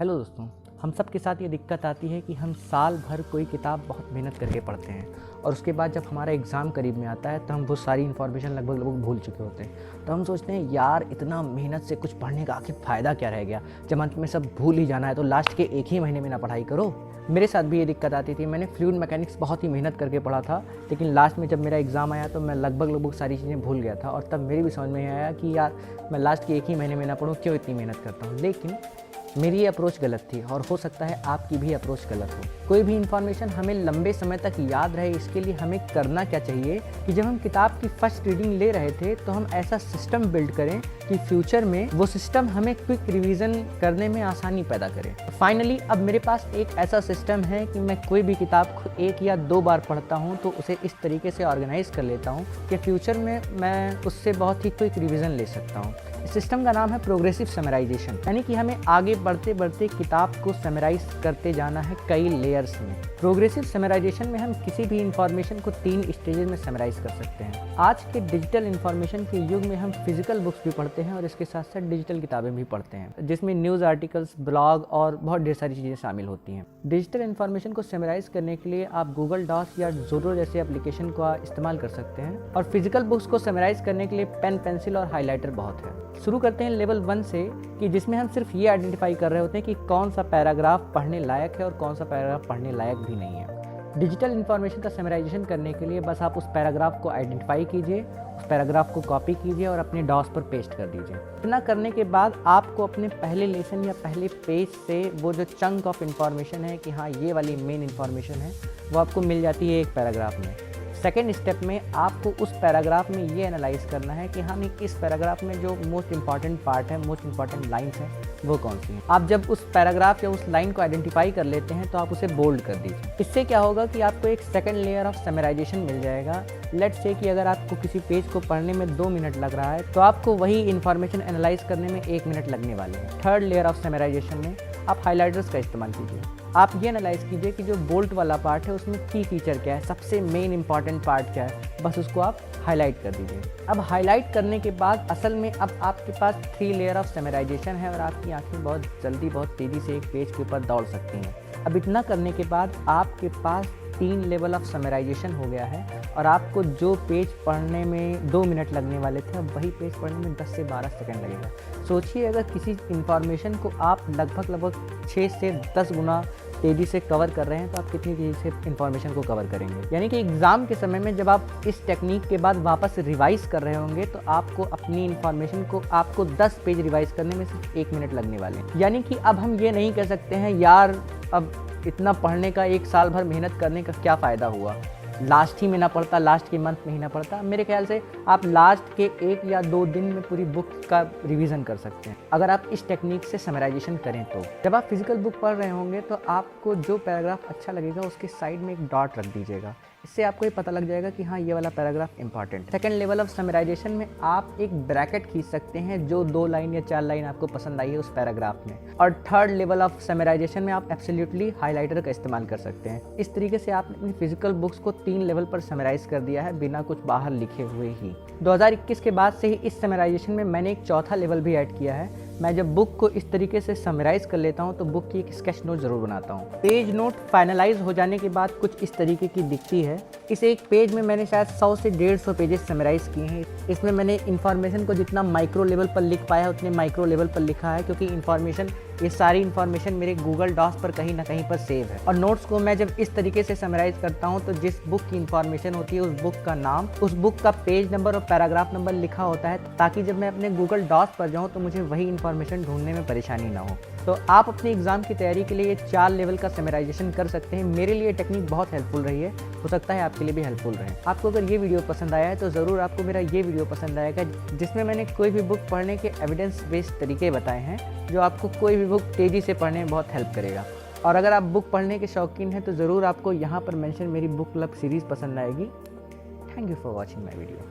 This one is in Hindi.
हेलो दोस्तों, हम सब के साथ ये दिक्कत आती है कि हम साल भर कोई किताब बहुत मेहनत करके पढ़ते हैं और उसके बाद जब हमारा एग्ज़ाम करीब में आता है तो हम वो सारी इन्फॉर्मेशन लगभग भूल चुके होते हैं। तो हम सोचते हैं यार इतना मेहनत से कुछ पढ़ने का आखिर फ़ायदा क्या रह गया, जब अंत में सब भूल ही जाना है तो लास्ट के एक ही महीने में ना पढ़ाई करो। मेरे साथ भी ये दिक्कत आती थी। मैंने फ्लूइड मैकेनिक्स बहुत ही मेहनत करके पढ़ा था, लेकिन लास्ट में जब मेरा एग्ज़ाम आया तो मैं लगभग सारी चीज़ें भूल गया था और तब मेरी भी समझ में आया कि यार मैं लास्ट के एक ही महीने में ना पढ़ूँ, क्यों इतनी मेहनत करता हूँ। लेकिन मेरी ये अप्रोच गलत थी और हो सकता है आपकी भी अप्रोच गलत हो। कोई भी इन्फॉर्मेशन हमें लंबे समय तक याद रहे, इसके लिए हमें करना क्या चाहिए कि जब हम किताब की फर्स्ट रीडिंग ले रहे थे तो हम ऐसा सिस्टम बिल्ड करें कि फ्यूचर में वो सिस्टम हमें क्विक रिवीजन करने में आसानी पैदा करे। फाइनली अब मेरे पास एक ऐसा सिस्टम है कि मैं कोई भी किताब को 1 या 2 बार पढ़ता हूँ तो उसे इस तरीके से ऑर्गेनाइज कर लेता हूँ कि फ्यूचर में मैं उससे बहुत ही क्विक रिवीजन ले सकता हूँ। इस सिस्टम का नाम है प्रोग्रेसिव समराइजेशन, यानी कि हमें आगे बढ़ते बढ़ते किताब को समराइज करते जाना है कई लेयर्स में। प्रोग्रेसिव समराइजेशन में हम किसी भी इंफॉर्मेशन को 3 स्टेजेस में समराइज कर सकते हैं। आज के डिजिटल इंफॉर्मेशन के युग में हम फिजिकल बुक्स भी पढ़ते हैं और इसके साथ साथ डिजिटल किताबें भी पढ़ते हैं, जिसमें न्यूज़ आर्टिकल्स, ब्लॉग और बहुत ढेर सारी चीज़ें शामिल होती हैं। डिजिटल इंफॉर्मेशन को समराइज करने के लिए आप गूगल डॉक्स या ज़ोरो जैसे एप्लीकेशन का इस्तेमाल कर सकते हैं और फिजिकल बुक्स को समराइज करने के लिए पेन, पेंसिल और हाईलाइटर बहुत है। शुरू करते हैं लेवल 1 से, कि जिसमें हम सिर्फ ये आइडेंटिफाई कर रहे होते हैं कि कौन सा पैराग्राफ पढ़ने लायक है और कौन सा पैराग्राफ पढ़ने लायक भी नहीं है। डिजिटल इन्फॉर्मेशन का समराइजेशन करने के लिए बस आप उस पैराग्राफ को आइडेंटिफाई कीजिए, उस पैराग्राफ को कॉपी कीजिए और अपने डॉस पर पेस्ट कर दीजिए। इतना करने के बाद आपको अपने पहले लेसन या पहले पेज से वो जो चंक ऑफ इन्फॉर्मेशन है कि हाँ ये वाली मेन इन्फॉर्मेशन है, वो आपको मिल जाती है एक पैराग्राफ में। सेकेंड स्टेप में आपको उस पैराग्राफ में ये एनालाइज करना है कि हमें इस पैराग्राफ में जो मोस्ट इंपॉर्टेंट पार्ट है, मोस्ट इंपॉर्टेंट लाइन्स हैं, वो कौन सी हैं। आप जब उस पैराग्राफ या उस लाइन को आइडेंटिफाई कर लेते हैं तो आप उसे बोल्ड कर दीजिए। इससे क्या होगा कि आपको एक सेकंड लेयर ऑफ समराइजेशन मिल जाएगा। लेट्स से कि अगर आपको किसी पेज को पढ़ने में 2 मिनट लग रहा है तो आपको वही इन्फॉर्मेशन एनालाइज करने में 1 मिनट लगने वाले हैं। थर्ड लेयर ऑफ समराइजेशन में आप हाईलाइटर्स का इस्तेमाल कीजिए। आप ये एनालाइज कीजिए कि जो बोल्ट वाला पार्ट है उसमें की फीचर क्या है, सबसे मेन इंपॉर्टेंट पार्ट क्या है, बस उसको आप हाईलाइट कर दीजिए। अब हाईलाइट करने के बाद असल में अब आपके पास 3 लेयर ऑफ समराइजेशन है और आपकी आंखें बहुत जल्दी, बहुत तेज़ी से एक पेज के ऊपर दौड़ सकती हैं। अब इतना करने के बाद आपके पास 3 लेवल ऑफ समराइजेशन हो गया है और आपको जो पेज पढ़ने में 2 मिनट लगने वाले थे, अब वही पेज पढ़ने में 10 से 12 सेकंड लगेगा। सोचिए अगर किसी इन्फॉर्मेशन को आप लगभग 6 से 10 गुना तेज़ी से कवर कर रहे हैं तो आप कितनी तेज़ी से इन्फॉर्मेशन को कवर करेंगे। यानी कि एग्ज़ाम के समय में जब आप इस टेक्निक के बाद वापस रिवाइज़ कर रहे होंगे तो आपको अपनी इन्फॉर्मेशन को आपको 10 पेज रिवाइज़ करने में सिर्फ 1 मिनट लगने वाले हैं। यानी कि अब हम ये नहीं कह सकते हैं यार अब इतना पढ़ने का 1 साल भर मेहनत करने का क्या फ़ायदा हुआ, लास्ट ही में ना पढ़ता, लास्ट के मंथ में ही ना पढ़ता। मेरे ख्याल से आप लास्ट के 1 या 2 दिन में पूरी बुक का रिवीजन कर सकते हैं अगर आप इस टेक्निक से समराइजेशन करें तो। जब आप फिजिकल बुक पढ़ रहे होंगे तो आपको जो पैराग्राफ अच्छा लगेगा उसके साइड में एक डॉट रख दीजिएगा। इससे आपको ये पता लग जाएगा कि हाँ ये वाला पैराग्राफ इंपॉर्टेंट है। सेकेंड लेवल ऑफ समराइजेशन में आप एक ब्रैकेट खींच सकते हैं जो 2 लाइन या 4 लाइन आपको पसंद आई है उस पैराग्राफ में। और थर्ड लेवल ऑफ समराइजेशन में आप एब्सोल्युटली हाईलाइटर का इस्तेमाल कर सकते हैं। इस तरीके से आपने अपनी फिजिकल बुक्स को 3 लेवल पर समराइज कर दिया है बिना कुछ बाहर लिखे हुए ही। 2021 के बाद से ही इस समराइजेशन में मैंने एक चौथा लेवल भी ऐड किया है। मैं जब बुक को इस तरीके से समराइज़ कर लेता हूँ तो बुक की एक स्केच नोट ज़रूर बनाता हूँ। पेज नोट फाइनलाइज हो जाने के बाद कुछ इस तरीके की दिखती है। इस एक पेज में मैंने शायद 100 से 150 पेजेस समराइज़ किए हैं। इसमें मैंने इन्फॉर्मेशन को जितना माइक्रो लेवल पर लिख पाया उतने माइक्रो लेवल पर लिखा है, क्योंकि ये सारी इन्फॉर्मेशन मेरे गूगल डॉक्स पर कहीं ना कहीं पर सेव है। और नोट्स को मैं जब इस तरीके से समराइज करता हूँ तो जिस बुक की इन्फॉर्मेशन होती है उस बुक का नाम, उस बुक का पेज नंबर और पैराग्राफ नंबर लिखा होता है, ताकि जब मैं अपने गूगल डॉक्स पर जाऊँ तो मुझे वही इन्फॉर्मेशन ढूंढने में परेशानी ना हो। तो आप अपने एग्जाम की तैयारी के लिए ये 4 लेवल का समराइजेशन कर सकते हैं। मेरे लिए टेक्निक बहुत हेल्पफुल रही है, हो सकता है आपके लिए भी हेल्पफुल रहे। आपको अगर ये वीडियो पसंद आया है तो ज़रूर आपको मेरा ये वीडियो पसंद आएगा, जिसमें मैंने कोई भी बुक पढ़ने के एविडेंस बेस्ड तरीके बताए हैं जो आपको कोई भी बुक तेज़ी से पढ़ने में बहुत हेल्प करेगा। और अगर आप बुक पढ़ने के शौकीन हैं तो ज़रूर आपको यहाँ पर मेंशन मेरी बुक क्लब सीरीज़ पसंद आएगी। Thank you for watching my video.